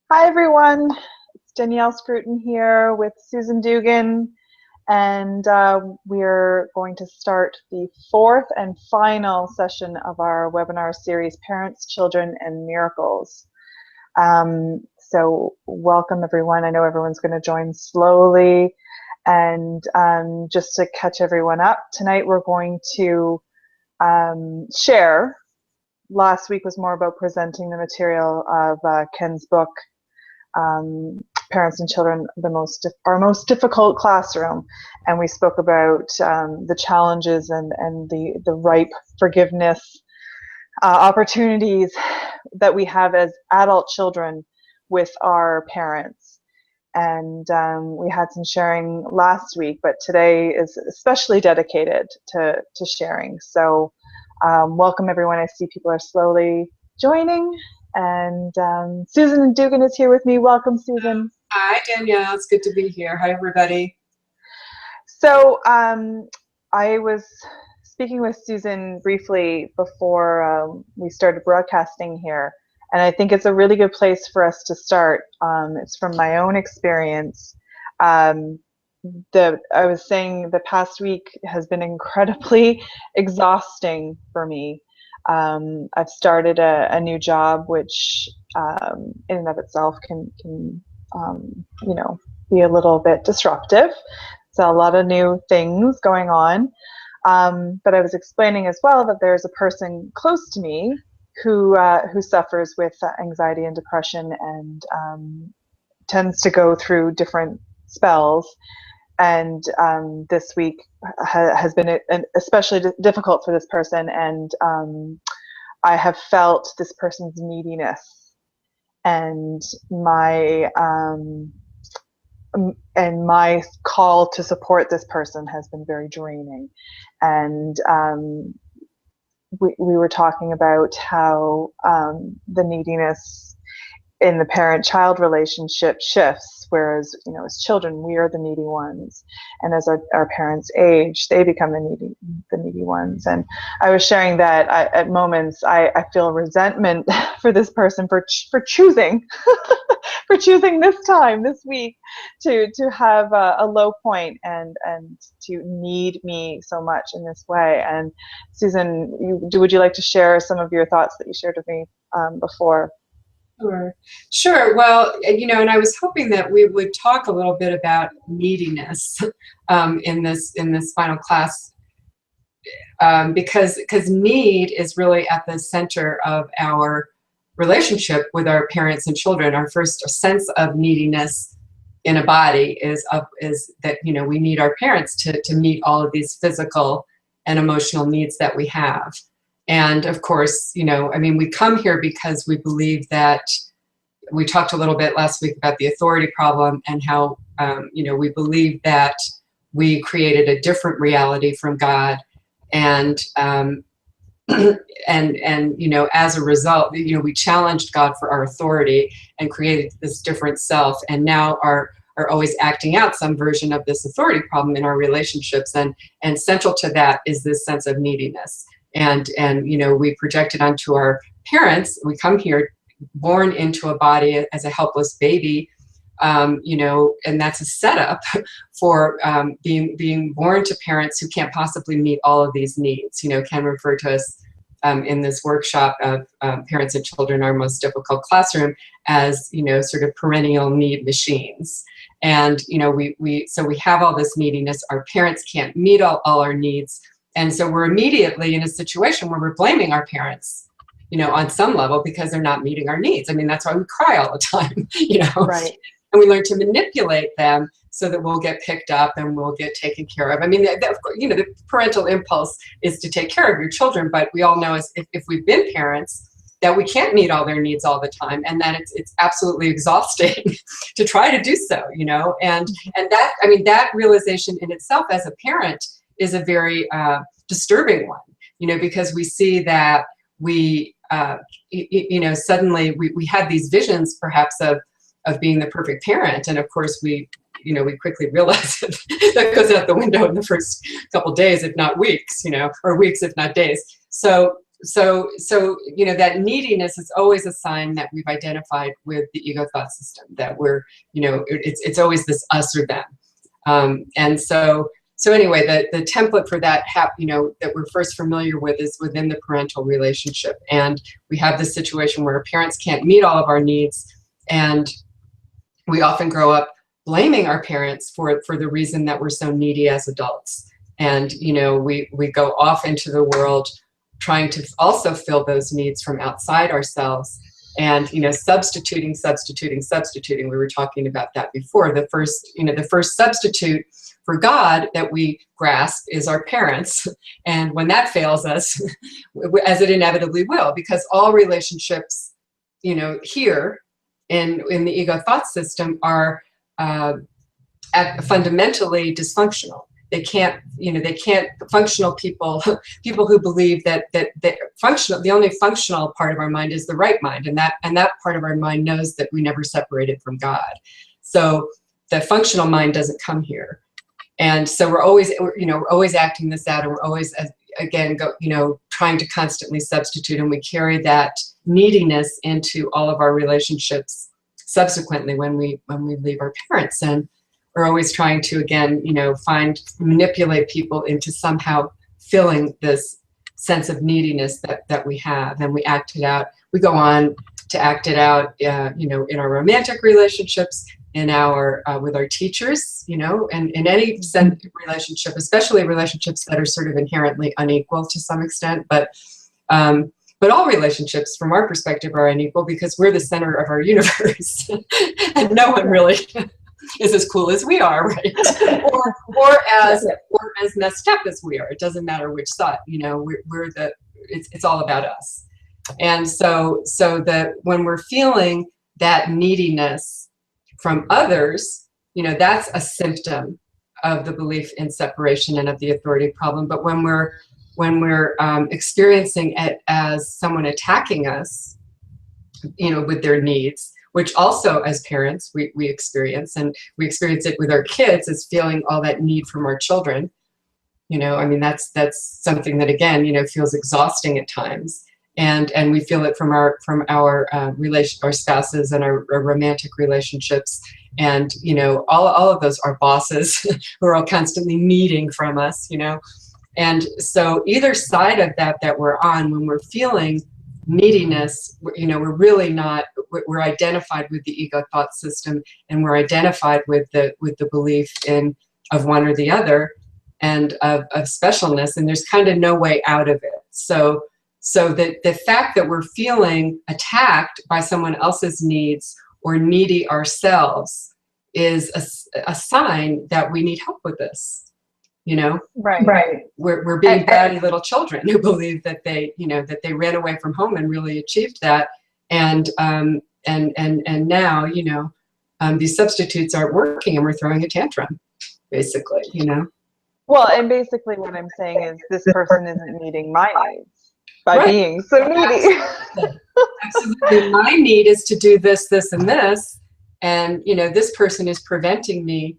Hi everyone, it's Danielle Scruton here with Susan Dugan, and we're going to start the fourth and final session of our webinar series, Parents, Children, and Miracles. So welcome everyone. I know everyone's going to join slowly, and just to catch everyone up, tonight we're going to share. Last week was more about presenting the material of Ken's book, Parents and Children, our most difficult classroom, and we spoke about the challenges and the ripe forgiveness opportunities that we have as adult children with our parents. And we had some sharing last week, but today is especially dedicated to sharing. So welcome everyone. I see people are slowly joining. And Susan Dugan is here with me. Welcome, Susan. Hi, Danielle. It's good to be here. Hi, everybody. So I was speaking with Susan briefly before we started broadcasting here, and I think it's a really good place for us to start. It's from my own experience. I was saying the past week has been incredibly exhausting for me. I've started a new job, which in and of itself can be a little bit disruptive. So a lot of new things going on. But I was explaining as well that there's a person close to me who suffers with anxiety and depression and tends to go through different spells. And this week has been especially difficult for this person, and I have felt this person's neediness, and my call to support this person has been very draining. And we were talking about how the neediness in the parent-child relationship shifts, whereas, as children, we are the needy ones. And as our parents age, they become the needy ones. And I was sharing that at moments, I feel resentment for this person for choosing, for choosing this week to have a low point and to need me so much in this way. And Susan, would you like to share some of your thoughts that you shared with me before? Sure. Well, and I was hoping that we would talk a little bit about neediness in this final class, because need is really at the center of our relationship with our parents and children. Our first sense of neediness in a body is that we need our parents to meet all of these physical and emotional needs that we have. And of course, we come here because we believe that we talked a little bit last week about the authority problem and how, we believe that we created a different reality from God. And, as a result, we challenged God for our authority and created this different self, and now are always acting out some version of this authority problem in our relationships. And central to that is this sense of neediness. And we project it onto our parents. We come here born into a body as a helpless baby, and that's a setup for being born to parents who can't possibly meet all of these needs. Ken referred to us in this workshop of Parents and Children, Our Most Difficult Classroom, as sort of perennial need machines. And we have all this neediness. Our parents can't meet all our needs. And so we're immediately in a situation where we're blaming our parents, on some level, because they're not meeting our needs. That's why we cry all the time, Right. And we learn to manipulate them so that we'll get picked up and we'll get taken care of. The parental impulse is to take care of your children, but we all know if we've been parents that we can't meet all their needs all the time, and that it's absolutely exhausting to try to do so, and that realization in itself as a parent is a very disturbing one, because we see that we, suddenly we had these visions perhaps of being the perfect parent. And of course we quickly realize that goes out the window in the first couple days, if not weeks, or weeks, if not days. So so you know, that neediness is always a sign that we've identified with the ego thought system, that we're, you know, it's always this us or them. And so anyway, the template for that, you know, that we're first familiar with is within the parental relationship. And we have this situation where our parents can't meet all of our needs, and we often grow up blaming our parents for the reason that we're so needy as adults. And, you know, we go off into the world trying to also fill those needs from outside ourselves, and, you know, substituting. We were talking about that before. The first substitute for God that we grasp is our parents. And when that fails us, as it inevitably will, because all relationships, you know, here in the ego thought system are fundamentally dysfunctional. They can't, you know, functional people who believe that the only functional part of our mind is the right mind, and that part of our mind knows that we never separated from God. So the functional mind doesn't come here. And so we're always acting this out, and we're always, again, trying to constantly substitute, and we carry that neediness into all of our relationships subsequently when we leave our parents. And we're always trying to, again, you know, manipulate people into somehow filling this sense of neediness that we have, and we act it out. We go on to act it out, you know, in our romantic relationships, in our with our teachers, you know, and in any relationship, especially relationships that are sort of inherently unequal to some extent, but all relationships from our perspective are unequal because we're the center of our universe, and no one really is as cool as we are, right? or as messed up as we are. It doesn't matter which side, you know. It's all about us. And so that when we're feeling that neediness from others, you know, that's a symptom of the belief in separation and of the authority problem. But when we're experiencing it as someone attacking us, you know, with their needs, which also as parents we experience, and we experience it with our kids as feeling all that need from our children. You know, I mean, that's something that, again, you know, feels exhausting at times. And we feel it from our our spouses and our romantic relationships, and, you know, all of those are bosses who are all constantly needing from us, you know. And so either side of that we're on, when we're feeling neediness, you know, we're really not, we're identified with the ego thought system, and we're identified with the belief of one or the other, and of specialness, and there's kind of no way out of it. So the fact that we're feeling attacked by someone else's needs or needy ourselves is a sign that we need help with this. You know, right. We're being bratty little children who believe that they ran away from home and really achieved that, and now, you know, these substitutes aren't working, and we're throwing a tantrum, basically. You know. Well, and basically what I'm saying is this person isn't meeting my needs by being so needy. Absolutely. My need is to do this, this, and this, and, you know, this person is preventing me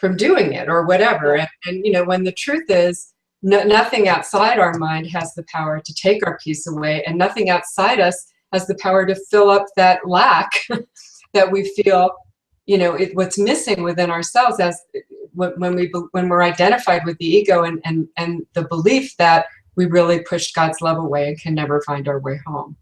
from doing it, or whatever. And you know, when the truth is, nothing outside our mind has the power to take our peace away, and nothing outside us has the power to fill up that lack that we feel, you know, what's missing within ourselves, as when we're identified with the ego and the belief that we really pushed God's love away and can never find our way home.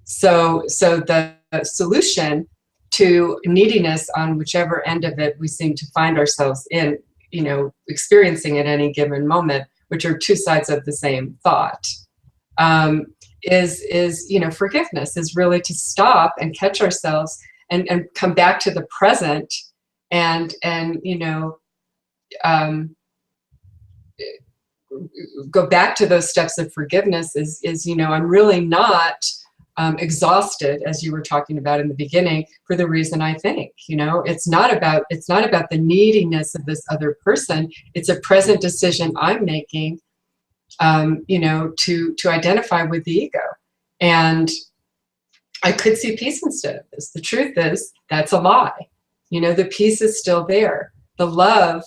So the solution to neediness, on whichever end of it we seem to find ourselves in, you know, experiencing at any given moment, which are two sides of the same thought, is, you know, forgiveness is really to stop and catch ourselves and come back to the present, and you know, go back to those steps of forgiveness is, you know, I'm really not exhausted, as you were talking about in the beginning, for the reason I think. You know, it's not about the neediness of this other person. It's a present decision I'm making, you know, to identify with the ego. And I could see peace instead of this. The truth is, that's a lie. You know, the peace is still there. The love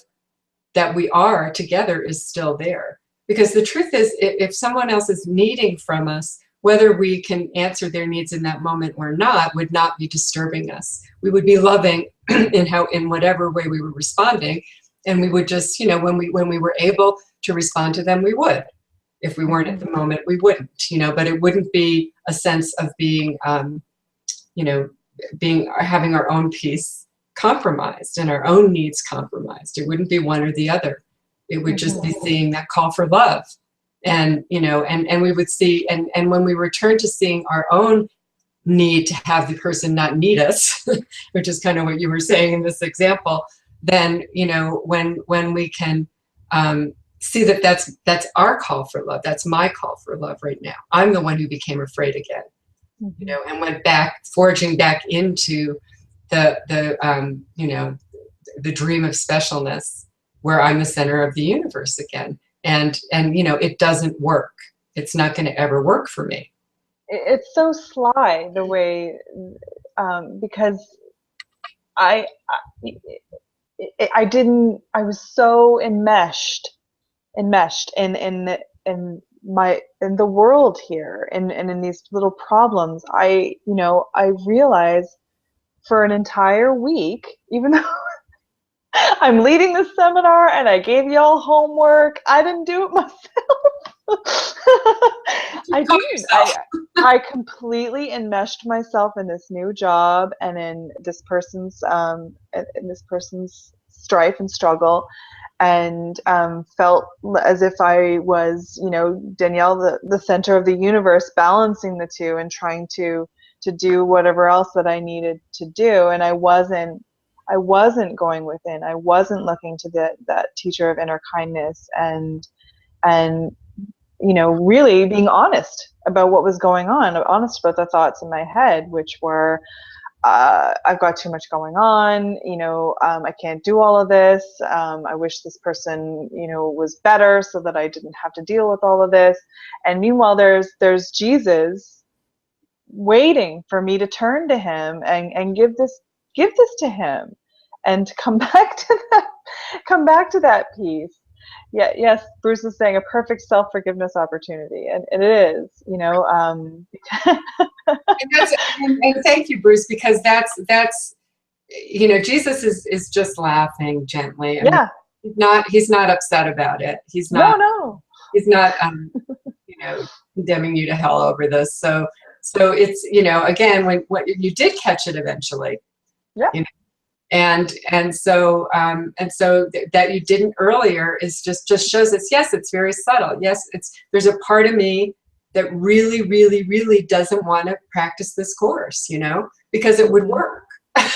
that we are together is still there. Because the truth is, if someone else is needing from us, whether we can answer their needs in that moment or not would not be disturbing us. We would be loving in whatever way we were responding, and we would just, when we were able to respond to them, we would. If we weren't at the moment, we wouldn't. But it wouldn't be a sense of being, having our own peace compromised and our own needs compromised. It wouldn't be one or the other. It would just be seeing that call for love. And, and we would see, and when we return to seeing our own need to have the person not need us, which is kind of what you were saying in this example, then, when we can see that that's our call for love, that's my call for love right now. I'm the one who became afraid again, and went back, forging back into the dream of specialness, where I'm the center of the universe again. And it doesn't work. It's not going to ever work for me. It's so sly the way, because I was so enmeshed in the world here, and in these little problems. I realized for an entire week, even though I'm leading the seminar and I gave you all homework, I didn't do it myself. I didn't. I completely enmeshed myself in this new job and in this person's strife and struggle, and felt as if I was, Danielle, the center of the universe, balancing the two and trying to do whatever else that I needed to do. And I wasn't going within. I wasn't looking to that teacher of inner kindness and really being honest about what was going on, honest about the thoughts in my head, which were, I've got too much going on, I can't do all of this. I wish this person, was better so that I didn't have to deal with all of this. And meanwhile, there's Jesus waiting for me to turn to him and give this to him, and to come back to that peace. Yeah, yes, Bruce is saying a perfect self-forgiveness opportunity, and it is, and thank you, Bruce, because that's Jesus is just laughing gently. He's not upset about it. He's not. No. He's not condemning you to hell over this. So it's, again, when you did catch it eventually. Yeah. And so that you didn't earlier is just shows us, yes, it's very subtle. Yes, there's a part of me that really, really, really doesn't want to practice this course, because it would work. That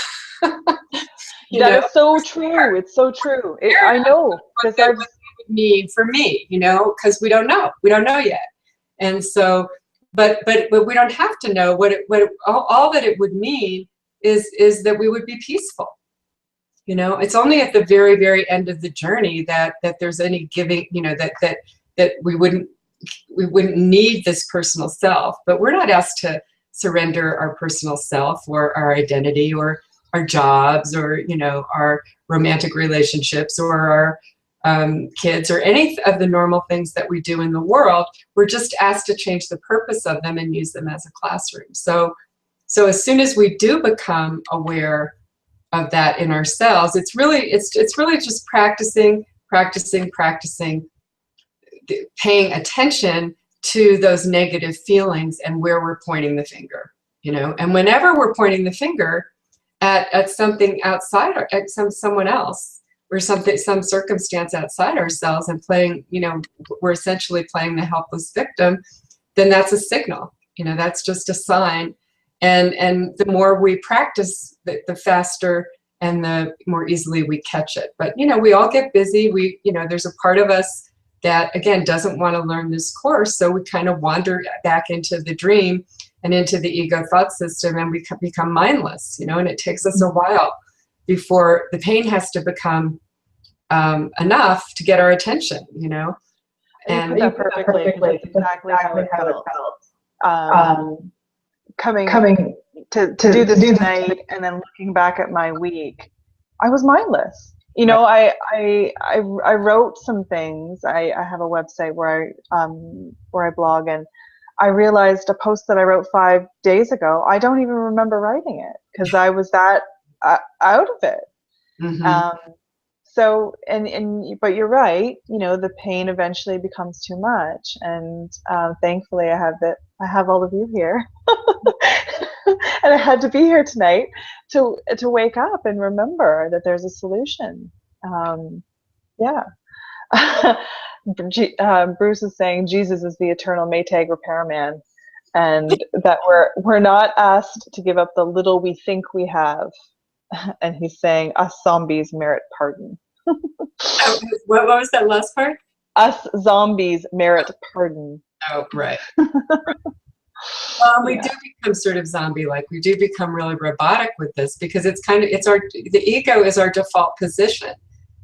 is so true. It's so true. I know, because what it would mean for me, because we don't know yet. And so, but we don't have to know all that it would mean is that we would be peaceful. It's only at the very, very end of the journey that there's any giving, that we wouldn't need this personal self. But we're not asked to surrender our personal self or our identity or our jobs or, our romantic relationships or our kids or any of the normal things that we do in the world. We're just asked to change the purpose of them and use them as a classroom. So as soon as we do become aware of that in ourselves, it's really just practicing, paying attention to those negative feelings and where we're pointing the finger, and whenever we're pointing the finger at something outside or at someone else or some circumstance outside ourselves and playing, we're essentially playing the helpless victim, then that's a signal, that's just a sign. And the more we practice, the faster and the more easily we catch it. But, we all get busy. There's a part of us that, again, doesn't want to learn this course. So we kind of wander back into the dream and into the ego thought system, and we become mindless, and it takes us a while before the pain has to become enough to get our attention, And you put that perfectly. That's exactly how it felt. Coming to do this tonight and then looking back at my week, I was mindless. You Right. know, I wrote some things. I have a website where I blog, and I realized a post that I wrote 5 days ago. I don't even remember writing it because I was that out of it. Hmm. Um, so but you're right. You know, the pain eventually becomes too much, and thankfully I have all of you here, and I had to be here tonight to wake up and remember that there's a solution. Um, yeah. Bruce is saying Jesus is the eternal Maytag repairman, and that we're not asked to give up the little we think we have. And he's saying us zombies merit pardon. Oh, what was that last part? Us zombies merit pardon. Oh, right. We Yeah. do become sort of zombie-like. We do become really robotic with this because it's kind of, the ego is our default position.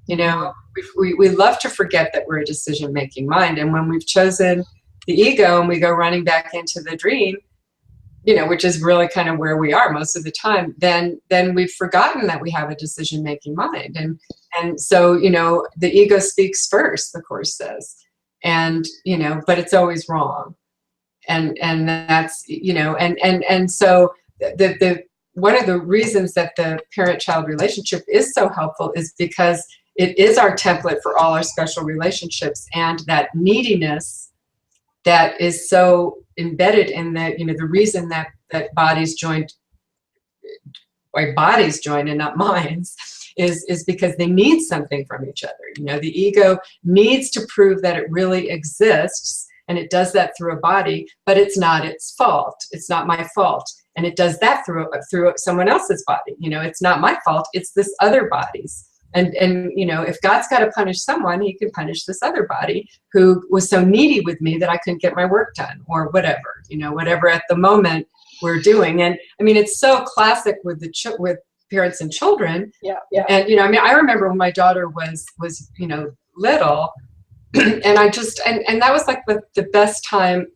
You know, we love to forget that we're a decision-making mind. And when we've chosen the ego and we go running back into the dream, you know, which is really kind of where we are most of the time, then we've forgotten that we have a decision-making mind. And so, you know, the ego speaks first, the Course says. And, you know, but it's always wrong. And that's, you know, and so the one of the reasons that the parent-child relationship is so helpful is because it is our template for all our special relationships, and that neediness that is so embedded in the, you know, the reason that bodies join, why bodies join and not minds, is because they need something from each other. You know, the ego needs to prove that it really exists, and it does that through a body, but it's not its fault. It's not my fault. And it does that through someone else's body. You know, it's not my fault, it's this other body's. And you know, if God's got to punish someone, he can punish this other body who was so needy with me that I couldn't get my work done, or whatever, you know, whatever at the moment we're doing. And I mean, it's so classic with with parents and children. Yeah. And, you know, I mean, I remember when my daughter was, you know, little, and I just, and that was like the best time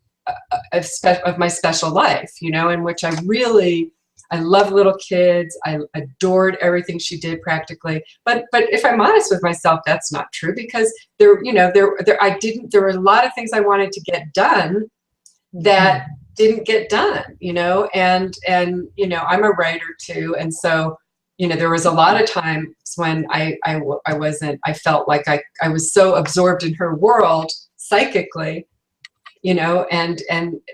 of my special life, you know, in which I love little kids. I adored everything she did practically. But if I'm honest with myself, that's not true, because there, you know, there were a lot of things I wanted to get done that didn't get done, you know, and, you know, I'm a writer too. And so, you know, there was a lot of times when I felt like I was so absorbed in her world psychically, you know, and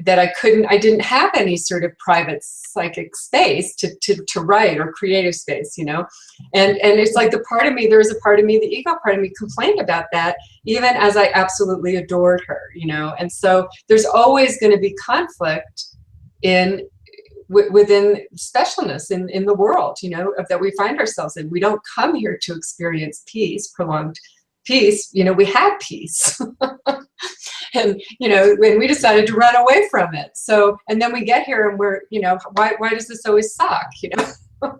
that I didn't have any sort of private psychic space to write, or creative space, you know. And it's like there was a part of me, the ego part of me, complained about that, even as I absolutely adored her, you know. And so there's always going to be conflict within specialness in the world, you know, that we find ourselves in. We don't come here to experience peace, prolonged peace. You know, we had peace. And, you know, when we decided to run away from it. So, and then we get here and we're, you know, why does this always suck, you know?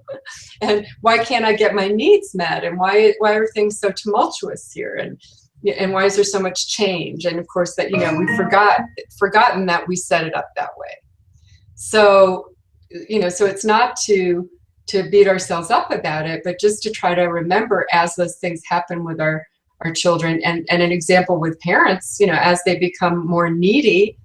And why can't I get my needs met? And why are things so tumultuous here? And why is there so much change? And of course that, you know, we've forgotten that we set it up that way. So, you know, so it's not to beat ourselves up about it, but just to try to remember as those things happen with our children, and an example with parents, you know, as they become more needy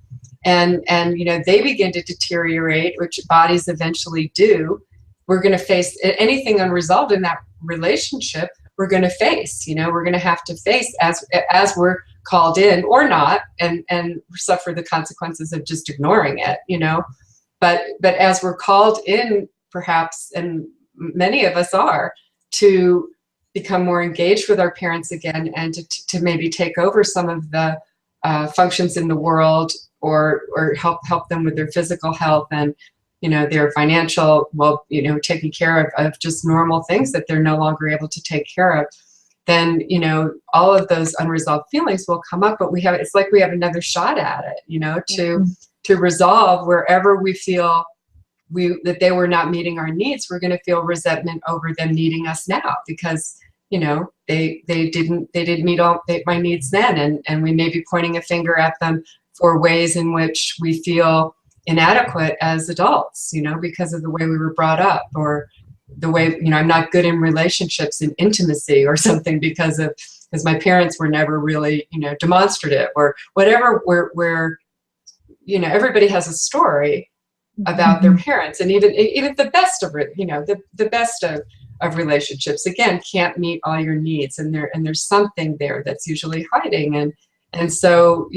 and you know, they begin to deteriorate, which bodies eventually do, we're going to face anything unresolved in that relationship. We're going to face, you know, we're going to have to face as we're called in or not, and suffer the consequences of just ignoring it, you know. But as we're called in, perhaps, and many of us are, to become more engaged with our parents again, and to maybe take over some of the functions in the world, or help them with their physical health, and, you know, their financial, well, you know, taking care of just normal things that they're no longer able to take care of, then, you know, all of those unresolved feelings will come up. But it's like we have another shot at it, you know, to resolve wherever we feel that they were not meeting our needs. We're going to feel resentment over them needing us now, because, you know, they didn't meet all my needs then, and we may be pointing a finger at them for ways in which we feel inadequate as adults, you know, because of the way we were brought up, or the way, I'm not good in relationships and intimacy or something because my parents were never really, demonstrative or whatever, where everybody has a story about their parents, and even the best of the best of relationships, again, can't meet all your needs, and there's something there that's usually hiding, and so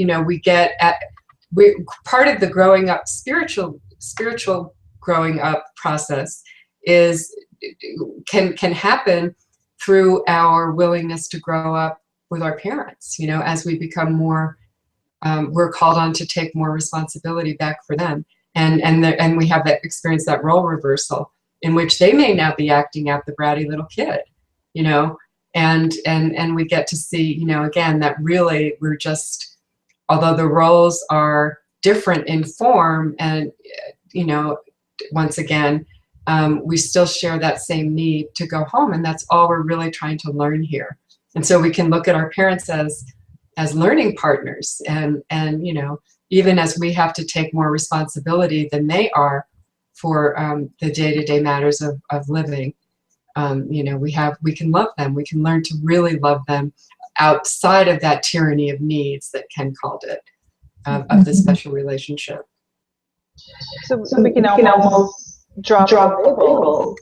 part of the growing up spiritual growing up process can happen through our willingness to grow up with our parents, as we become more, we're called on to take more responsibility back for them. And we have experience that role reversal in which they may now be acting out the bratty little kid, and we get to see, again, that really we're just, although the roles are different in form and, once again, we still share that same need to go home, and that's all we're really trying to learn here. And so we can look at our parents as learning partners, and even as we have to take more responsibility than they are for the day-to-day matters of living, we can love them. We can learn to really love them outside of that tyranny of needs that Ken called it, of the special relationship. So we can almost drop the labels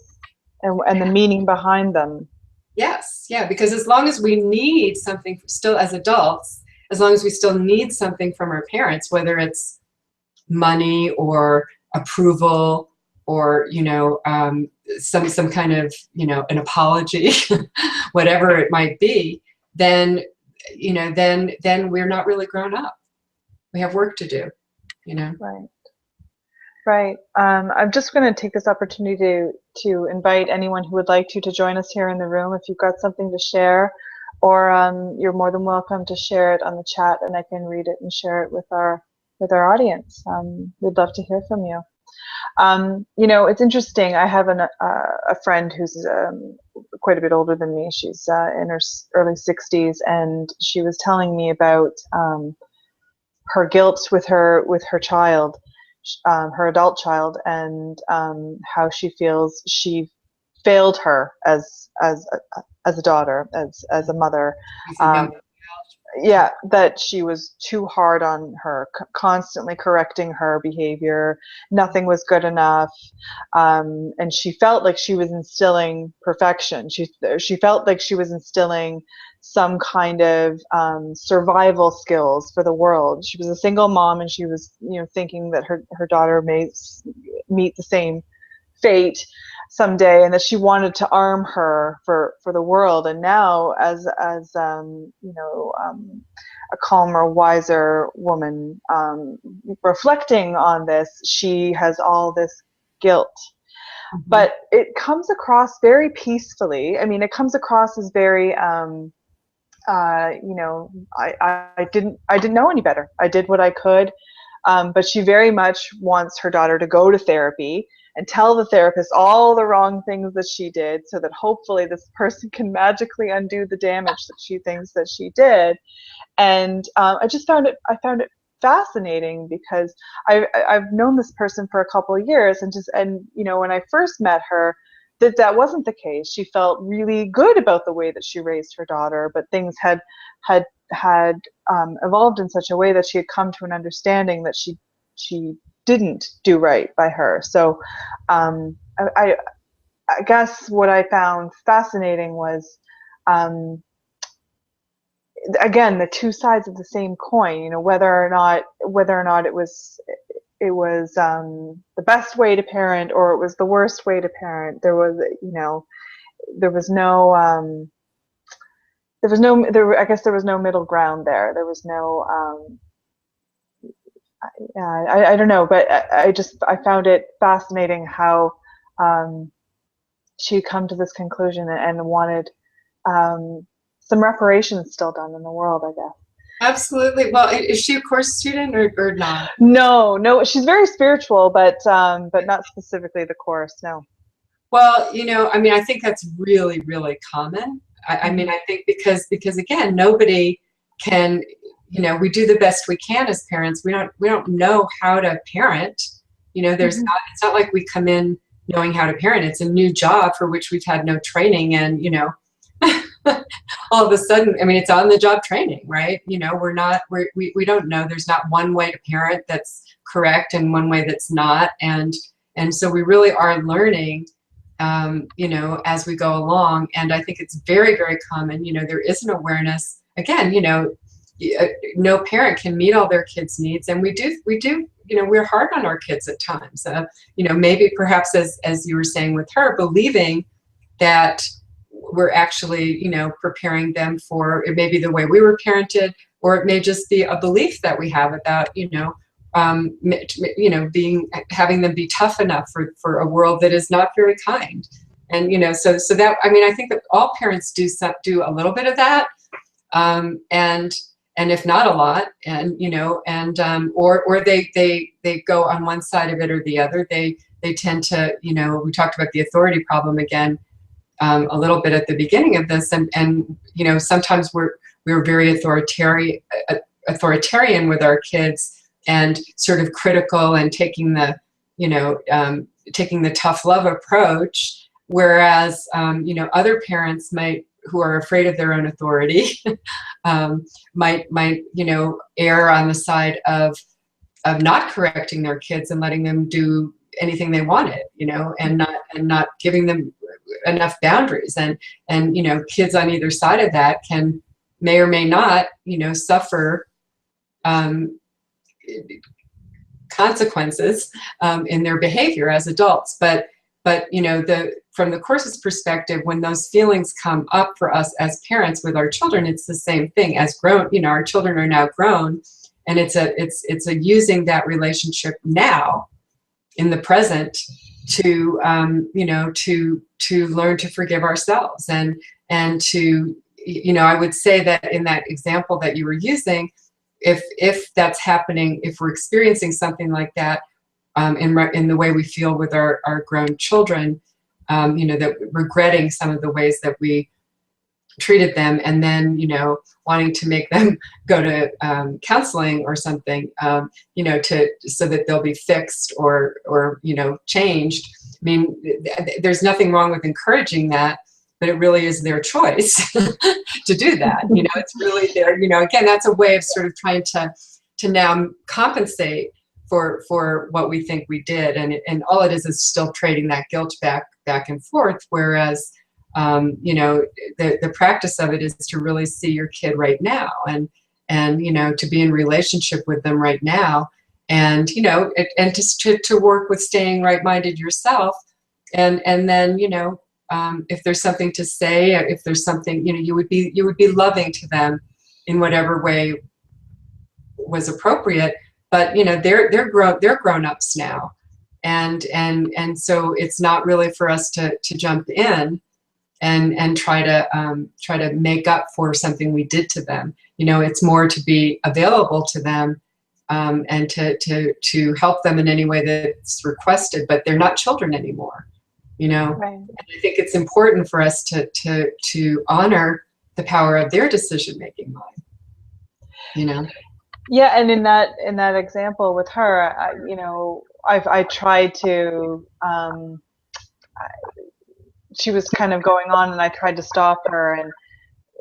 and the meaning behind them. Yes, yeah, because as long as we need something still as adults, as long as we still need something from our parents, whether it's money or approval or, some kind of, an apology, whatever it might be, then we're not really grown up. We have work to do, Right. I'm just going to take this opportunity to invite anyone who would like to join us here in the room. If you've got something to share, or you're more than welcome to share it on the chat, and I can read it and share it with our audience. We'd love to hear from you. It's interesting. I have a friend who's quite a bit older than me. She's in her early 60s, and she was telling me about her guilt with her child. Her adult child, and how she feels she failed her as a daughter, as a mother. That she was too hard on her, constantly correcting her behavior. Nothing was good enough, and she felt like she was instilling perfection. She felt like she was instilling some kind of survival skills for the world. She was a single mom, and she was, thinking that her daughter may meet the same fate someday, and that she wanted to arm her for the world. And now, as a calmer, wiser woman, reflecting on this, she has all this guilt. Mm-hmm. But it comes across very peacefully. I mean, it comes across as very I didn't know any better. I did what I could. But she very much wants her daughter to go to therapy and tell the therapist all the wrong things that she did, so that hopefully this person can magically undo the damage that she thinks that she did. And I found it fascinating, because I've known this person for a couple of years, and when I first met her, that wasn't the case. She felt really good about the way that she raised her daughter, but things had evolved in such a way that she had come to an understanding that she didn't do right by her. So I guess what I found fascinating was, again, the two sides of the same coin. Whether or not it was the best way to parent, or it was the worst way to parent. There was no middle ground there. There was no, I don't know, but I found it fascinating how she come to this conclusion and wanted some reparations still done in the world, I guess. Absolutely. Well, is she a course student or not? No, she's very spiritual, but not specifically the course. No. Well, I think that's really, really common. I think because again, nobody can, we do the best we can as parents. We don't know how to parent. It's not like we come in knowing how to parent. It's a new job for which we've had no training, and all of a sudden, I mean, it's on the job training, right? We don't know. There's not one way to parent that's correct and one way that's not, and so we really are learning, as we go along. And I think it's very, very common. There is an awareness. Again, no parent can meet all their kids' needs, and we do. We're hard on our kids at times. Maybe perhaps as you were saying with her, believing that we're actually, preparing them for, it may be the way we were parented, or it may just be a belief that we have about, having them be tough enough for a world that is not very kind. And, so that, I mean, I think that all parents do a little bit of that. And if not a lot, and, or they go on one side of it or the other. They tend to, we talked about the authority problem again, a little bit at the beginning of this, and sometimes we're very authoritarian with our kids, and sort of critical, and taking the tough love approach, whereas other parents who are afraid of their own authority might err on the side of not correcting their kids and letting them do anything they wanted, and not giving them enough boundaries, and kids on either side of that may or may not suffer consequences in their behavior as adults. But from the Course's perspective, when those feelings come up for us as parents with our children, it's the same thing. As grown, our children are now grown, and it's a using that relationship now in the present to to learn to forgive ourselves, and to I would say that in that example that you were using, if that's happening, if we're experiencing something like that in the way we feel with our grown children, that regretting some of the ways that we treated them, and then wanting to make them go to counseling or something, so that they'll be fixed or changed. I mean, there's nothing wrong with encouraging that, but it really is their choice to do that. It's really their, again, that's a way of sort of trying to now compensate for what we think we did, and all it is still trading that guilt back and forth. Whereas the practice of it is to really see your kid right now, and to be in relationship with them right now, and and just to work with staying right-minded yourself, and then if there's something to say, if there's something you would be loving to them in whatever way was appropriate. But they're grown-ups now, and so it's not really for us to jump in and try to make up for something we did to them. It's more to be available to them, and to help them in any way that's requested. But they're not children anymore, Right. And I think it's important for us to honor the power of their decision-making mind. Yeah, and in that example with her, I tried to. She was kind of going on, and I tried to stop her. And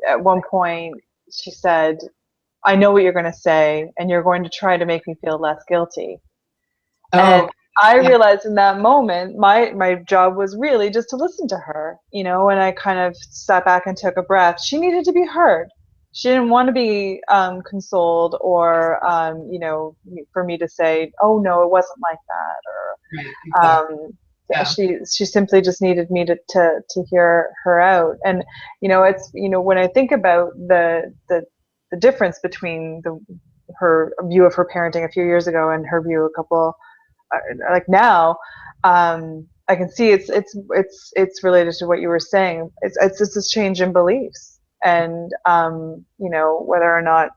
at one point, she said, "I know what you're going to say, and you're going to try to make me feel less guilty." Oh, and I realized in that moment, my job was really just to listen to her, and I kind of sat back and took a breath. She needed to be heard. She didn't want to be consoled, or for me to say, "Oh no, it wasn't like that," or yeah. She simply just needed me to hear her out. And it's when I think about the difference between her view of her parenting a few years ago and her view a couple like now, I can see it's related to what you were saying. It's just this change in beliefs. And whether or not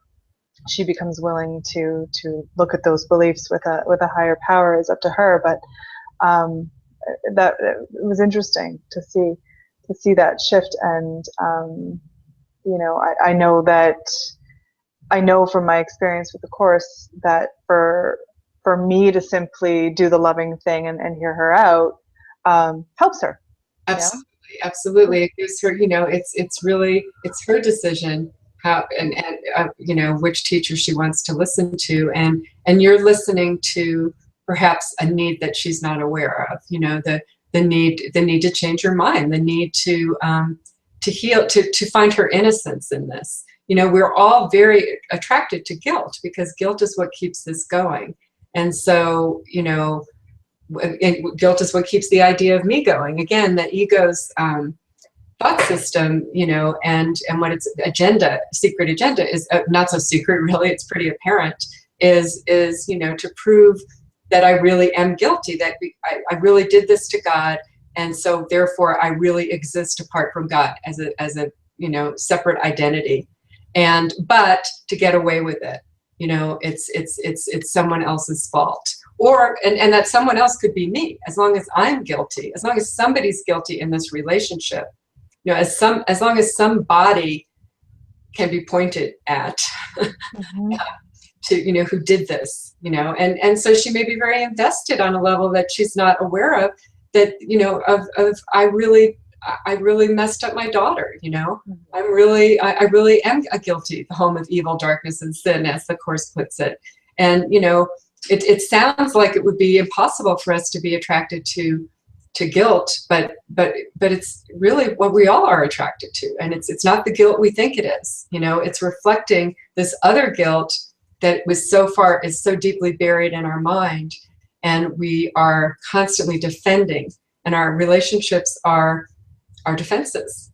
she becomes willing to look at those beliefs with a higher power is up to her. But that it was interesting to see that shift. And I know from my experience with the Course that for me to simply do the loving thing and hear her out, helps her. Absolutely, absolutely. It gives her, it's really, it's her decision how and which teacher she wants to listen to, and you're listening to perhaps a need that she's not aware of. The need to change her mind, the need to heal, to find her innocence in this. We're all very attracted to guilt because guilt is what keeps this going, and so guilt is what keeps the idea of me going. Again, the ego's thought system, and what its secret agenda is, not so secret really, it's pretty apparent, is to prove that I really am guilty, that I really did this to God, and so therefore I really exist apart from God as a separate identity, but to get away with it, it's someone else's fault. And that someone else could be me, as long as I'm guilty, as long as somebody's guilty in this relationship, as long as somebody can be pointed at, to, who did this, and so she may be very invested on a level that she's not aware of, that, I really messed up my daughter, I really am guilty, the home of evil, darkness, and sin, as the Course puts it. And, it sounds like it would be impossible for us to be attracted to guilt, but it's really what we all are attracted to, and it's not the guilt we think it is. It's reflecting this other guilt that is so deeply buried in our mind, and we are constantly defending, and our relationships are our defenses,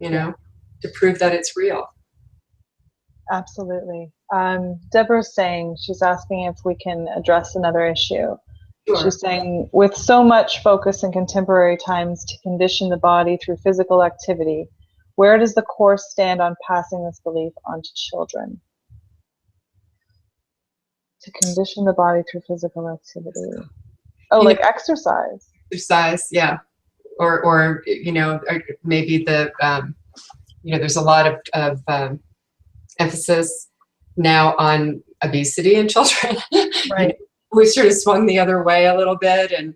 to prove that it's real. Absolutely. Deborah's saying, she's asking if we can address another issue. Sure. She's saying, with so much focus in contemporary times to condition the body through physical activity, where does the Course stand on passing this belief on to children? To condition the body through physical activity. Oh, like exercise. Exercise, yeah. Or maybe there's a lot of emphasis now on obesity in children. Right. We sort of swung the other way a little bit, and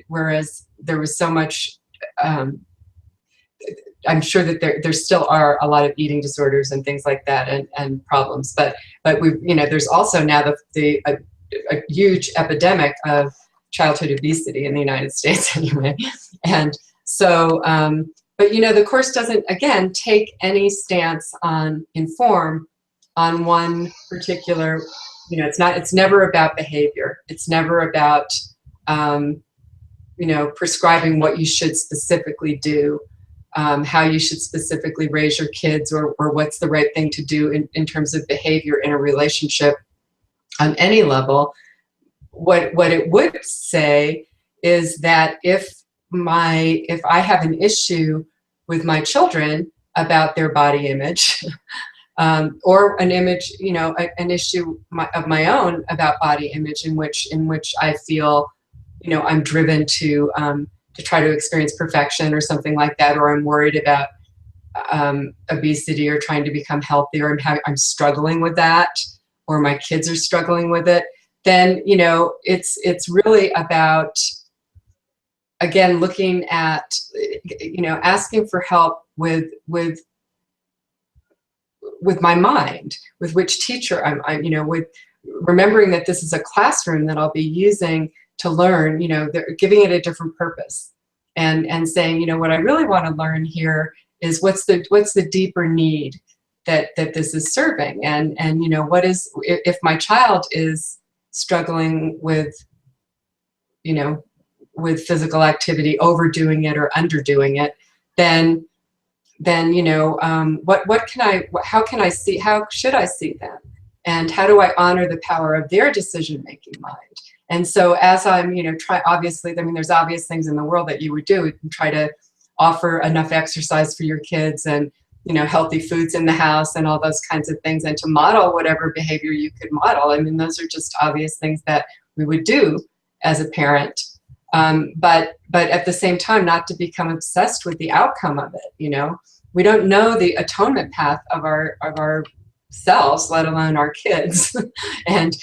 whereas there was so much, I'm sure that there still are a lot of eating disorders and things like that, and problems, but there's also now a huge epidemic of childhood obesity in the United States anyway, and so but the Course doesn't, again, take any stance inform on one particular. It's never about behavior. It's never about prescribing what you should specifically do, how you should specifically raise your kids, or what's the right thing to do in terms of behavior in a relationship on any level. What it would say is that if I have an issue with my children about their body image, or an image, an issue of my own about body image, in which I feel, I'm driven to try to experience perfection or something like that, or I'm worried about obesity or trying to become healthier, and I'm struggling with that, or my kids are struggling with it, then it's really about, again, looking at, asking for help with my mind, with which teacher with remembering that this is a classroom that I'll be using to learn, giving it a different purpose, and saying, what I really want to learn here is what's the deeper need that this is serving, and what is, if my child is struggling with physical activity, overdoing it or underdoing it, then how should I see them, and how do I honor the power of their decision-making mind? And so as I'm, obviously, there's obvious things in the world that you would do. You can try to offer enough exercise for your kids, and healthy foods in the house, and all those kinds of things, and to model whatever behavior you could model. Those are just obvious things that we would do as a parent. But at the same time, not to become obsessed with the outcome of it. We don't know the atonement path of our selves, let alone our kids. and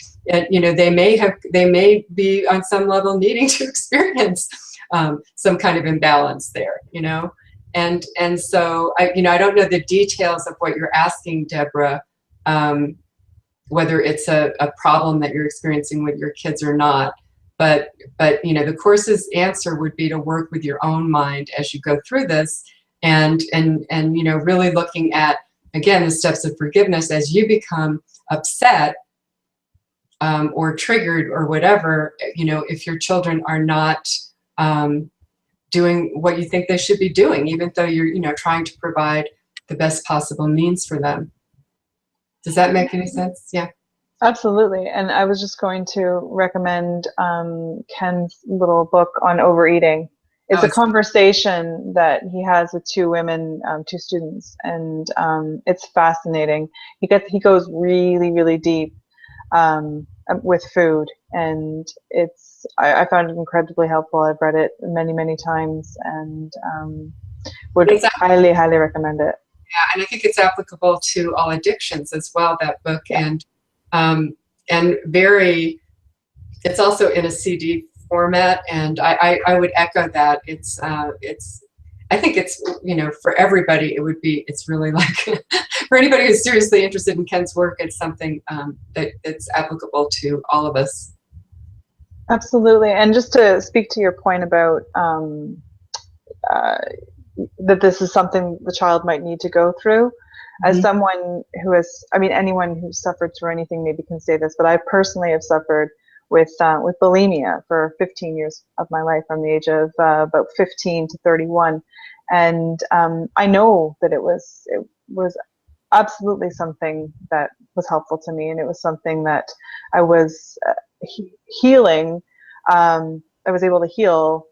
you know, they may be on some level needing to experience some kind of imbalance there, you know. And so I don't know the details of what you're asking, Deborah, whether it's a problem that you're experiencing with your kids or not. But you know, the course's answer would be to work with your own mind as you go through this, and you know, really looking at, again, the steps of forgiveness as you become upset or triggered or whatever. You know, if your children are not doing what you think they should be doing, even though you're, you know, trying to provide the best possible means for them. Does that make any sense? Yeah. Absolutely. And I was just going to recommend Ken's little book on overeating. It's a conversation that he has with two women, two students, and it's fascinating. He goes really, really deep with food, and I found it incredibly helpful. I've read it many, many times, and would highly, highly recommend it. Yeah, and I think it's applicable to all addictions as well, that book. Yeah. And very, it's also in a CD format, and I would echo that. I think it's, you know, for everybody, it's really like, for anybody who's seriously interested in Ken's work, it's something that's applicable to all of us. Absolutely. And just to speak to your point about that this is something the child might need to go through. As someone who has, I mean, anyone who's suffered through anything maybe can say this, but I personally have suffered with bulimia for 15 years of my life, from the age of about 15 to 31. And I know that it was absolutely something that was helpful to me, and it was something that I was healing. I was able to heal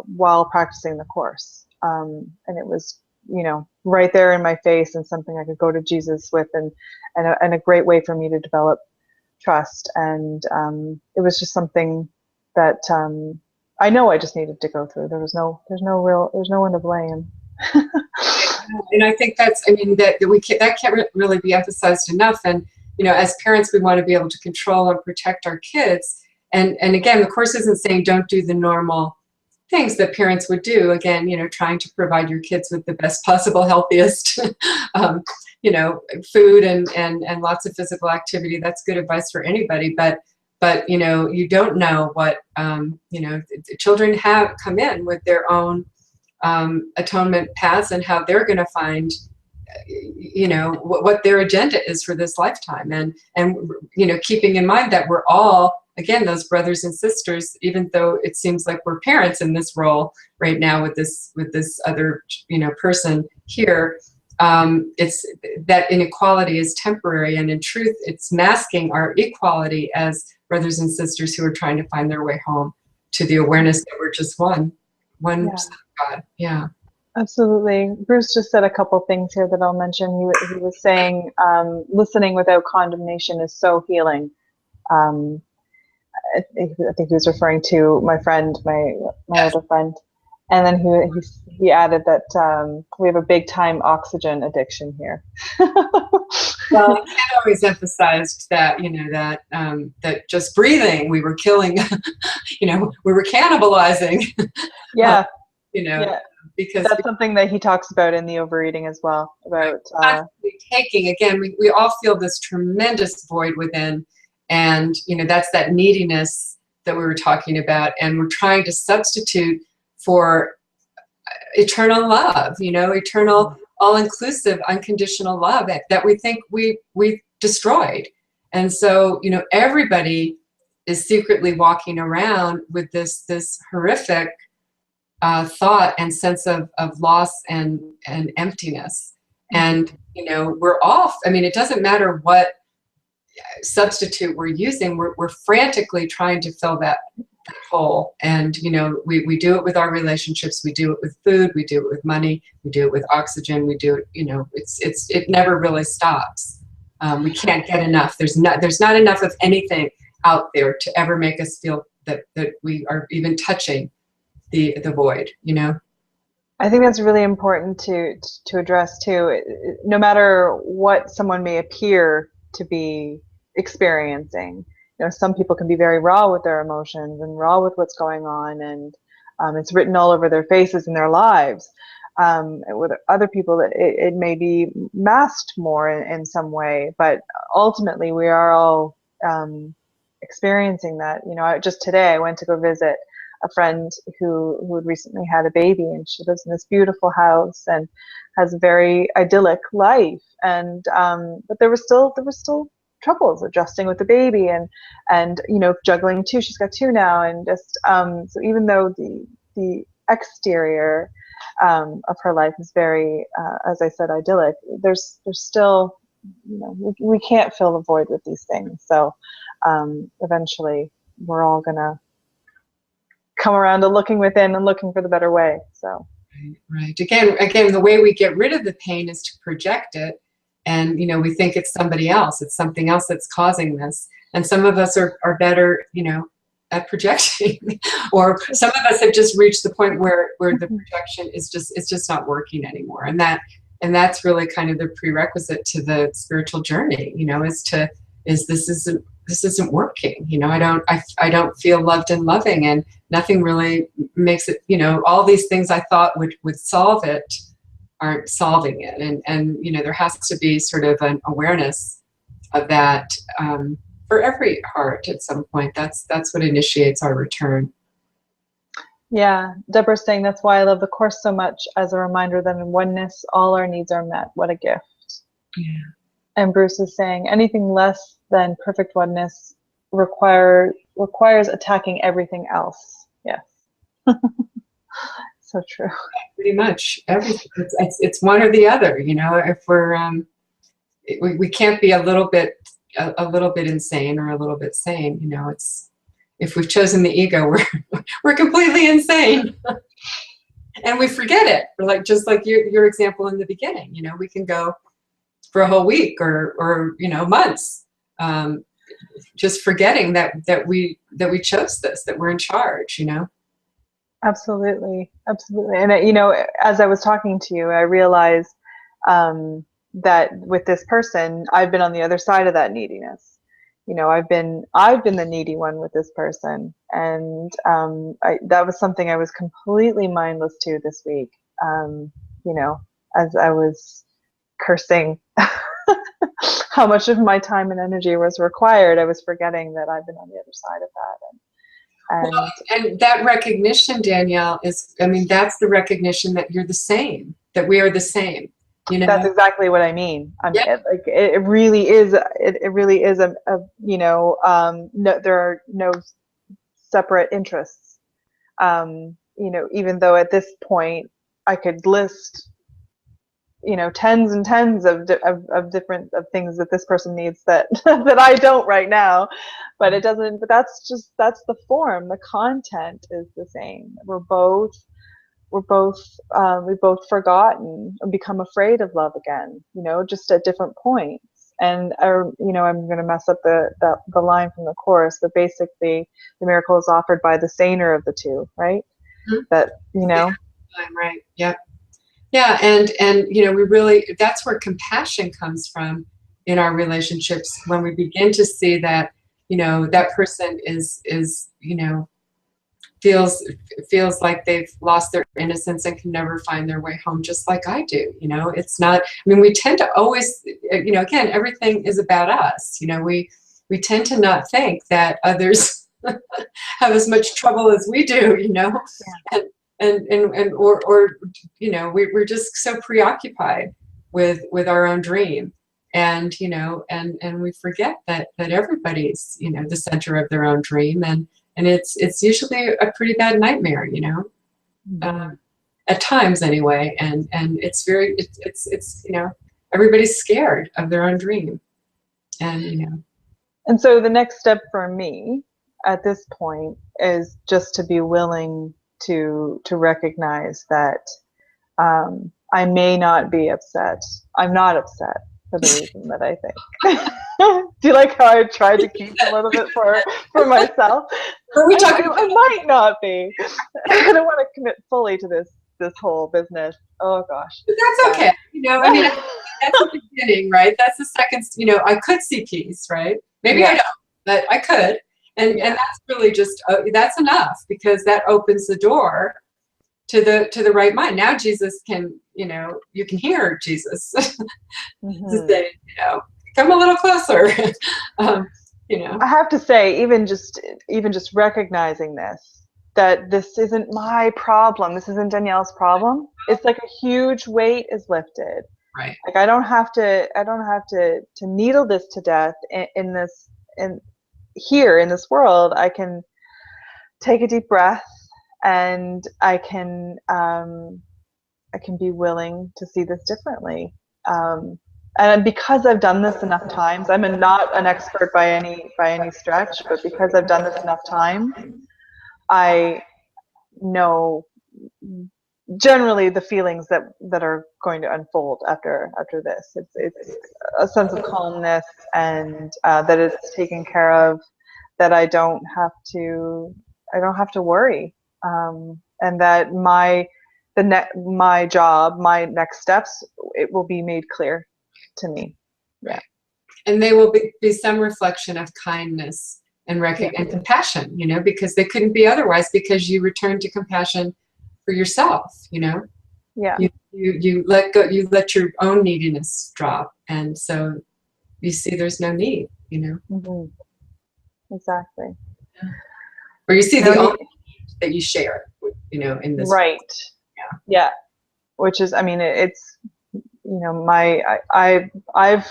while practicing the course, and it was, you know, right there in my face, and something I could go to Jesus with, and a great way for me to develop trust. And it was just something that I know I just needed to go through. There's no one to blame. And I think that can't really be emphasized enough. And you know, as parents, we want to be able to control and protect our kids. And again, the course isn't saying don't do the normal things that parents would do. Again, you know, trying to provide your kids with the best possible, healthiest, you know, food and lots of physical activity. That's good advice for anybody. But you know, you don't know what you know, children have come in with their own atonement paths, and how they're going to find, you know, what their agenda is for this lifetime. And you know, keeping in mind that we're all, again, those brothers and sisters, even though it seems like we're parents in this role right now with this other, you know, person here, it's that inequality is temporary, and in truth, it's masking our equality as brothers and sisters who are trying to find their way home to the awareness that we're just one Son of God. Yeah. Absolutely. Bruce just said a couple things here that I'll mention. He was saying listening without condemnation is so healing. I think he was referring to my friend, my older friend. And then he added that we have a big time oxygen addiction here. Well, Ken always emphasized that, you know, that just breathing, we were killing, you know, we were cannibalizing. Yeah. You know, yeah. Because that's something that he talks about in the overeating as well. About taking, again, we all feel this tremendous void within, and you know, that's that neediness that we were talking about, and we're trying to substitute for eternal love, you know, eternal, all-inclusive, unconditional love that we think we destroyed. And so, you know, everybody is secretly walking around with this horrific thought and sense of loss and emptiness. And you know, we're off. I mean, it doesn't matter what substitute we're using, we're frantically trying to fill that hole. And you know, we do it with our relationships, we do it with food, we do it with money, we do it with oxygen, we do it, you know, it never really stops. We can't get enough. There's not enough of anything out there to ever make us feel that we are even touching the void, you know. I think that's really important to address too. No matter what someone may appear to be experiencing, some people can be very raw with their emotions and raw with what's going on, and it's written all over their faces in their lives. With other people, that it may be masked more in some way, but ultimately we are all experiencing that. Just today I went to go visit a friend who had recently had a baby, and she lives in this beautiful house and has a very idyllic life. And but there was still troubles adjusting with the baby, and juggling two. She's got two now, and just so even though the exterior of her life is very, as I said, idyllic, there's still, we can't fill the void with these things. So eventually we're all gonna come around to looking within and looking for the better way. So right. Again, the way we get rid of the pain is to project it, and we think it's somebody else, it's something else that's causing this. And some of us are better, at projecting, or some of us have just reached the point where the projection is just not working anymore. And that's really kind of the prerequisite to the spiritual journey, this isn't working. I don't feel loved and loving, and nothing really makes it, all these things I thought would solve it aren't solving it. And there has to be sort of an awareness of that for every heart at some point. That's what initiates our return. Yeah, Deborah's saying that's why I love the Course so much, as a reminder that in oneness all our needs are met. What a gift. Yeah. And Bruce is saying anything less than perfect oneness requires attacking everything else. Yes. So true. Pretty much everything. It's one or the other. If we're we can't be a little bit insane or a little bit sane. It's, if we've chosen the ego, we're completely insane. And we forget it. We're just like your example in the beginning. We can go for a whole week or months, just forgetting that we chose this, that we're in charge. Absolutely. And as I was talking to you, I realized that with this person, I've been on the other side of that neediness. I've been the needy one with this person, and that was something I was completely mindless to this week. As I was cursing how much of my time and energy was required, I was forgetting that I've been on the other side of that. And that recognition, Danielle, that's the recognition that you're the same, that we are the same. That's exactly what I mean. Yeah. It really is. It really is no, there are no separate interests. Even though at this point I could list, tens and tens of different things that this person needs that that I don't right now, but it doesn't. But that's the form. The content is the same. We've both forgotten and become afraid of love again, just at different points. And I'm going to mess up the line from the Course, but basically the miracle is offered by the saner of the two, right? Mm-hmm. That, Right. Yep. Yeah. And we really, that's where compassion comes from in our relationships, when we begin to see that, that person is feels like they've lost their innocence and can never find their way home, just like I do. It's not, we tend to always, again, everything is about us. We tend to not think that others have as much trouble as we do, Yeah. We're just so preoccupied with our own dream. And we forget that everybody's, the center of their own dream. And it's usually a pretty bad nightmare, Mm-hmm. At times anyway. And it's everybody's scared of their own dream. And And so the next step for me at this point is just to be willing to recognize that I may not be upset. I'm not upset for the reason that I think. Do you like how I tried to keep a little bit for myself? I might not be. I don't want to commit fully to this this whole business. Oh gosh. But that's okay. I mean, that's the beginning, right? That's the second, I could see peace, right? Maybe I don't, but I could. And that's really just, that's enough, because that opens the door to the right mind. Now Jesus can, you can hear Jesus to say, come a little closer. I have to say, even just recognizing this, that this isn't my problem. This isn't Danielle's problem. It's like a huge weight is lifted. Right. Like I don't have to needle this to death here in this world. I can take a deep breath, and I can be willing to see this differently. And because I've done this enough times, I'm not an expert by any stretch, but because I've done this enough times, I know generally the feelings that are going to unfold after this. It's a sense of calmness, and that it's taken care of, that I don't have to worry, and that my job, my next steps, it will be made clear to me. Right. And they will be some reflection of kindness and and compassion, because they couldn't be otherwise, because you return to compassion for yourself, Yeah. You let go, you let your own neediness drop. And so you see there's no need, Mm-hmm. Exactly. Yeah. Or you see the only need that you share, in this. Right. Yeah. Which is, I mean, it's, I've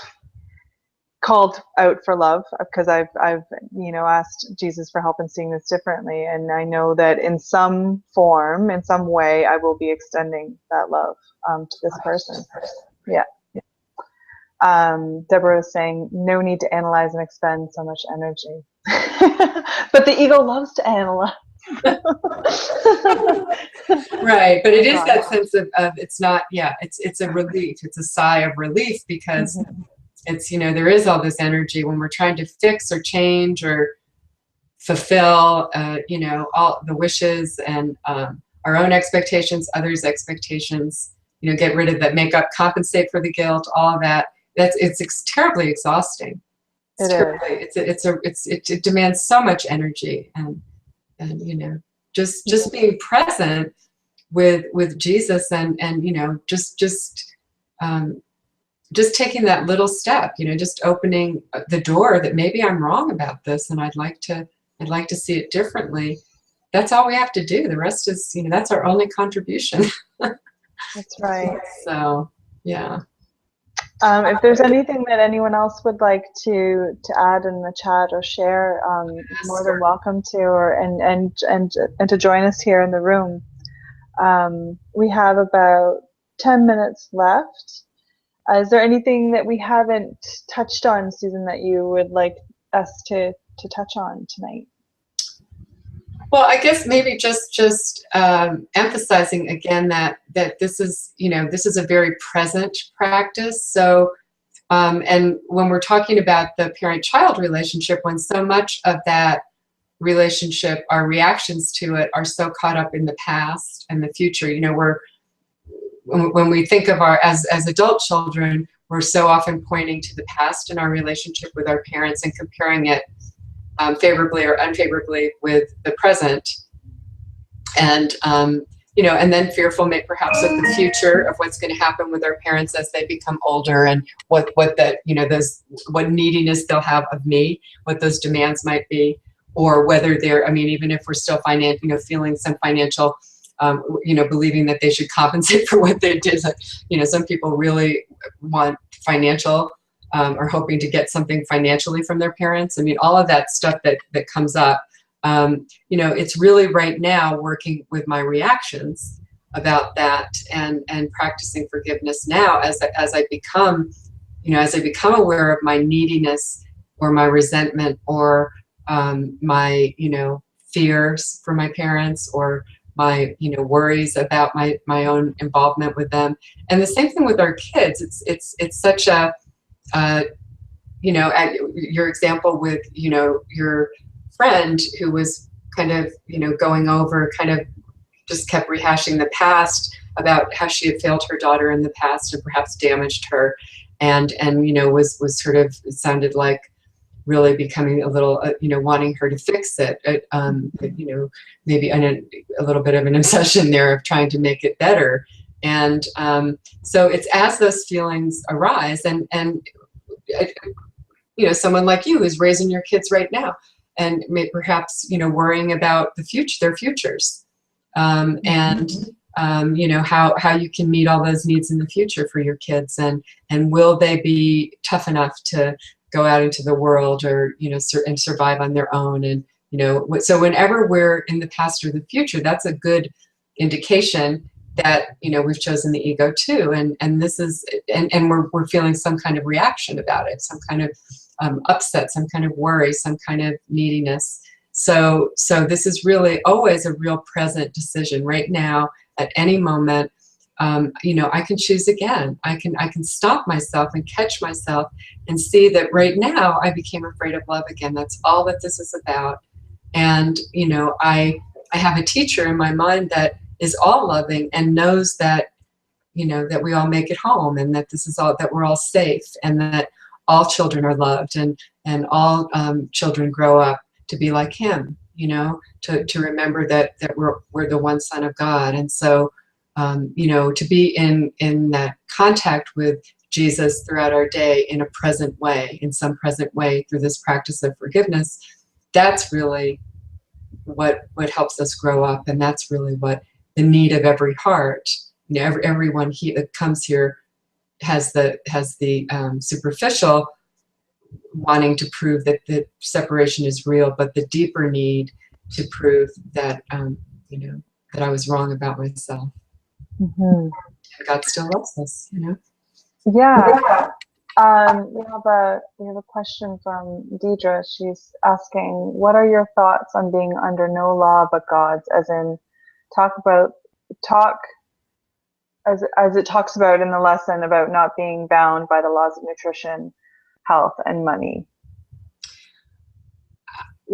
called out for love, because I've asked Jesus for help in seeing this differently, and I know that in some form, in some way, I will be extending that love to this person. Yeah. Deborah was saying, no need to analyze and expend so much energy, but the ego loves to analyze. Right, but it is that sense of it's not, it's a relief, it's a sigh of relief, because it's, there is all this energy when we're trying to fix or change or fulfill, all the wishes and our own expectations, others' expectations, get rid of that makeup, compensate for the guilt, all of that. It's terribly exhausting. It demands so much energy, and just being present with Jesus, and just taking that little step, just opening the door that maybe I'm wrong about this, and I'd like to see it differently. That's all we have to do. The rest is, that's our only contribution. That's right. So, yeah. If there's anything that anyone else would like to add in the chat or share, more than welcome to, and to join us here in the room. We have about 10 minutes left. Is there anything that we haven't touched on, Susan, that you would like us to touch on tonight? Well, I guess maybe just emphasizing again that this is, this is a very present practice. So, and when we're talking about the parent-child relationship, when so much of that relationship, our reactions to it, are so caught up in the past and the future, when we think of as adult children, we're so often pointing to the past in our relationship with our parents and comparing it favorably or unfavorably with the present, and and then fearful perhaps of the future, of what's going to happen with our parents as they become older, and what neediness they'll have of me, what those demands might be, or whether they're, even if we're still feeling some financial, believing that they should compensate for what they did. Some people really want financial, or hoping to get something financially from their parents. All of that stuff that comes up, it's really right now working with my reactions about that, and practicing forgiveness now as I become aware of my neediness, or my resentment, or my fears for my parents, or my worries about my own involvement with them. And the same thing with our kids. It's such a your example with your friend who was kind of going over, kind of just kept rehashing the past about how she had failed her daughter in the past and perhaps damaged her, and you know, was sort of, it sounded like, really becoming a little, you know, wanting her to fix it. You know, maybe a little bit of an obsession there of trying to make it better. And so it's as those feelings arise, and you know, someone like you who's raising your kids right now, and perhaps, you know, worrying about the future, their futures, and you know, how you can meet all those needs in the future for your kids, and will they be tough enough to go out into the world, or, you know, and survive on their own. And, you know, so whenever we're in the past or the future, that's a good indication that, you know, we've chosen the ego too. And this is, and we're feeling some kind of reaction about it, some kind of upset, some kind of worry, some kind of neediness. So this is really always a real present decision right now, at any moment. You know, I can choose again. I can stop myself and catch myself and see that right now I became afraid of love again. That's all that this is about. And, you know, I have a teacher in my mind that is all loving and knows that, you know, that we all make it home, and that this is all, that we're all safe, and that all children are loved, and all children grow up to be like him, you know, to remember that we're the one Son of God. And so, you know, to be in that contact with Jesus throughout our day in a present way, in some present way, through this practice of forgiveness, that's really what helps us grow up. And that's really what the need of every heart, you know, everyone that comes here has the superficial wanting to prove that the separation is real, but the deeper need to prove that, you know, that I was wrong about myself. And God still loves us, you know? Yeah. We have a question from Deidre. She's asking, what are your thoughts on being under no law but God's, as in as it talks about in the lesson about not being bound by the laws of nutrition, health, and money?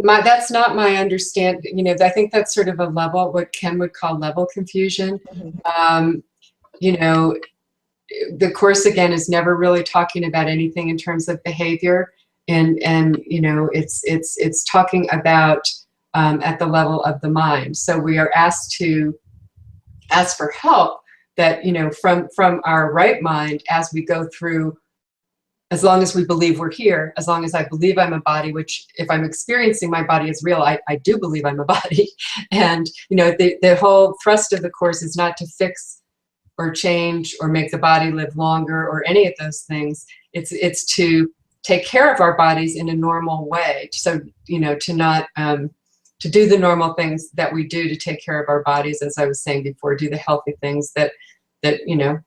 That's not my understanding. You know, I think that's sort of a level, what Ken would call level confusion. You know, the Course, again, is never really talking about anything in terms of behavior, and you know, it's talking about at the level of the mind. So we are asked to ask for help, that, you know, from our right mind, as we go through, as long as we believe we're here, as long as I believe I'm a body, which, if I'm experiencing my body as real, I do believe I'm a body. And, you know, the whole thrust of the Course is not to fix or change or make the body live longer or any of those things. It's to take care of our bodies in a normal way. So, you know, to not, to do the normal things that we do to take care of our bodies, as I was saying before, do the healthy things that, you know,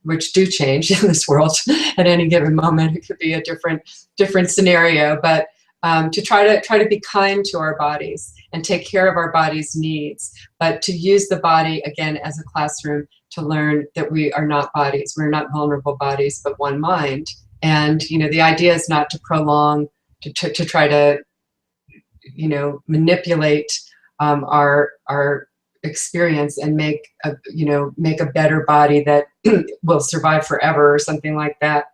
which do change in this world at any given moment. It could be a different scenario, but to try to be kind to our bodies and take care of our body's needs, but to use the body again as a classroom to learn that we are not bodies. We're not vulnerable bodies, but one mind. And, you know, the idea is not to prolong, to try to, you know, manipulate our experience and make a better body that will survive forever or something like that,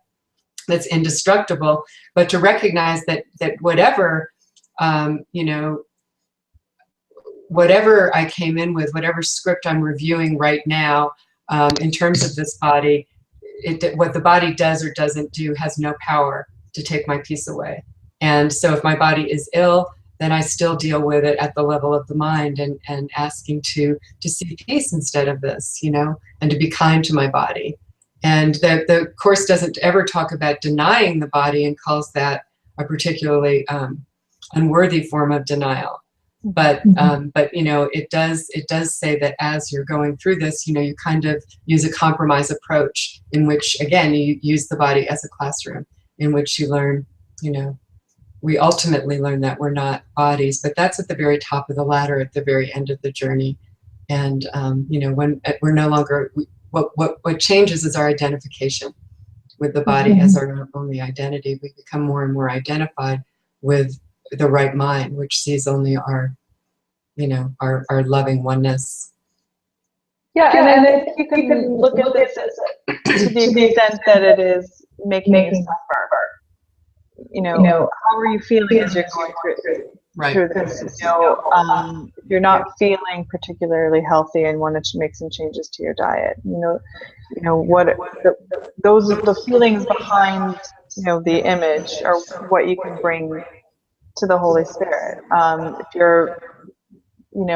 that's indestructible, but to recognize that whatever, you know, whatever I came in with, whatever script I'm reviewing right now, in terms of this body, what the body does or doesn't do has no power to take my peace away. And so if my body is ill, then I still deal with it at the level of the mind, and asking to see peace instead of this, you know, and to be kind to my body. And the Course doesn't ever talk about denying the body, and calls that a particularly unworthy form of denial. But you know, it does say that as you're going through this, you know, you kind of use a compromise approach, in which, again, you use the body as a classroom, in which you learn, you know, we ultimately learn that we're not bodies, but that's at the very top of the ladder, at the very end of the journey. And you know, when we're no longer, what changes is our identification with the body as our only identity. We become more and more identified with the right mind, which sees only our, you know, our loving oneness. Yeah, and I think you can look at this to the extent that it is making you suffer. How are you feeling as you're going through this? If you're not feeling particularly healthy and wanted to make some changes to your diet, what the feelings behind the image are what you can bring to the Holy Spirit. If you're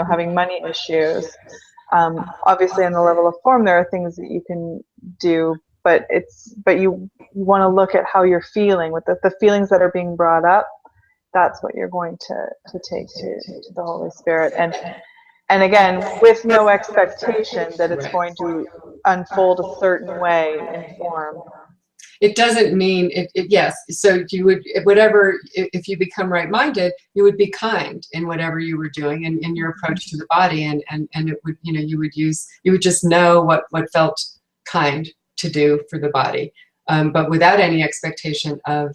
having money issues, obviously on the level of form there are things that you can do, but you want to look at how you're feeling with the feelings that are being brought up. That's what you're going to take to the Holy Spirit, and again, with no expectation that it's going to unfold a certain way in form. It doesn't mean yes. So you would, whatever, if you become right-minded, you would be kind in whatever you were doing and in your approach to the body, and it would, you would just know what felt kind to do for the body, but without any expectation of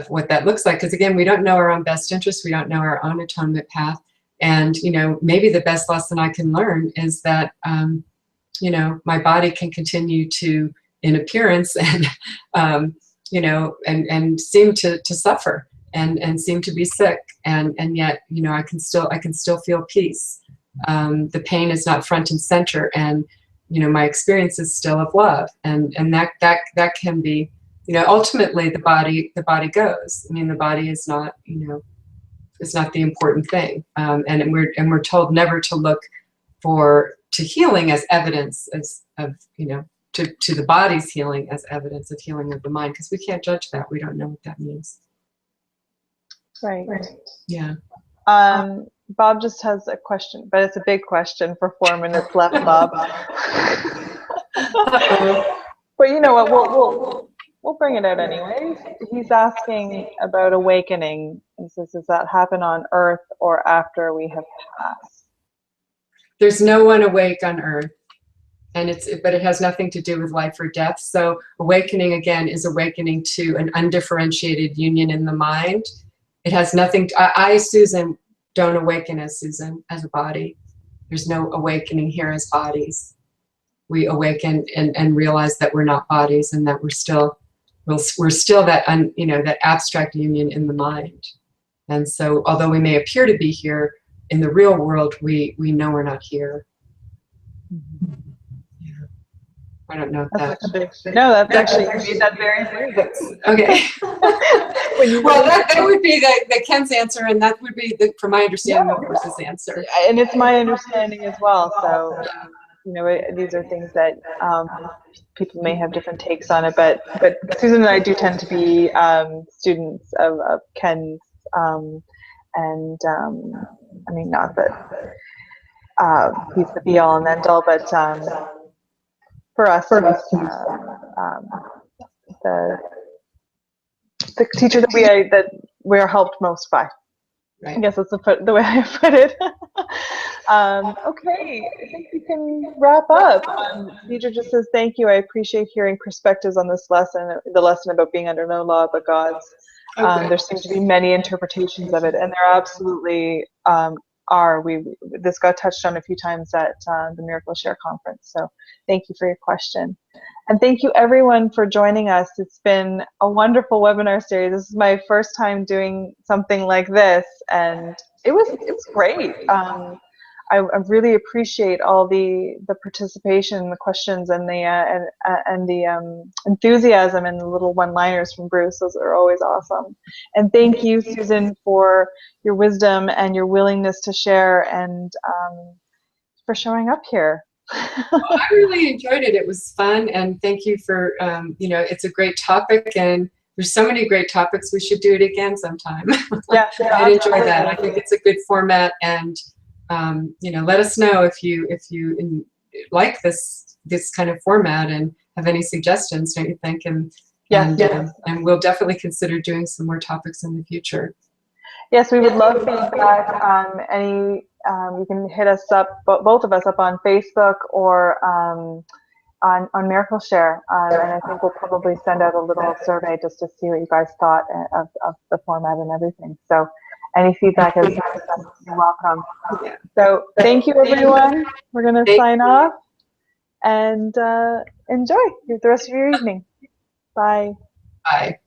what that looks like. Because again, we don't know our own best interests. We don't know our own atonement path. And, maybe the best lesson I can learn is that, my body can continue to, in appearance, and, and seem to suffer and seem to be sick. And yet, I can still feel peace. The pain is not front and center, and, my experience is still of love. And that can be, ultimately the body goes. I mean, the body is not, is not the important thing. And we're told never to look to healing as evidence of to the body's healing as evidence of healing of the mind, because we can't judge that. We don't know what that means. Right. Yeah. Bob just has a question, but it's a big question for 4 minutes left, Bob. But you know what? We'll bring it out anyways. He's asking about awakening. He says, does that happen on Earth or after we have passed? There's no one awake on Earth, but it has nothing to do with life or death. So awakening, again, is awakening to an undifferentiated union in the mind. It has nothing. I, Susan, don't awaken as Susan, as a body. There's no awakening here as bodies. We awaken and realize that we're not bodies, and that we're still that that abstract union in the mind. And so, although we may appear to be here in the real world, we know we're not here. Yeah. I don't know if that's that's actually made that very clear. Okay. Well, that would be the Ken's answer, and that would be from my understanding, of course, his answer. And it's my understanding as well. So. These are things that people may have different takes on it, but Susan and I do tend to be students of Ken's, and I mean, not that he's the be all and end all, but for us, the teacher that we are helped most by. Right. I guess that's the way I put it. Okay, I think we can wrap up. Deidre just says, thank you. I appreciate hearing perspectives on this lesson, the lesson about being under no law but God's. There seems to be many interpretations of it, and there absolutely are. This got touched on a few times at the Miracle Share Conference, so thank you for your question. And thank you everyone for joining us. It's been a wonderful webinar series. This is my first time doing something like this, and it was great. I really appreciate all the participation, the questions, and the enthusiasm, and the little one-liners from Bruce. Those are always awesome. And thank you, Susan, for your wisdom and your willingness to share, and for showing up here. Well, I really enjoyed it. It was fun, and thank you for it's a great topic, and there's so many great topics. We should do it again sometime. Yeah, I enjoy that. I think it's a good format, and let us know if you like this kind of format and have any suggestions, don't you think? And we'll definitely consider doing some more topics in the future. Yes, we would love feedback. You can hit us up, both of us, up on Facebook or on Miracle Share, and I think we'll probably send out a little survey just to see what you guys thought of the format and everything. So, Any feedback is you're welcome. Yeah. So thank you, everyone. We're going to sign off and enjoy the rest of your evening. Bye. Bye.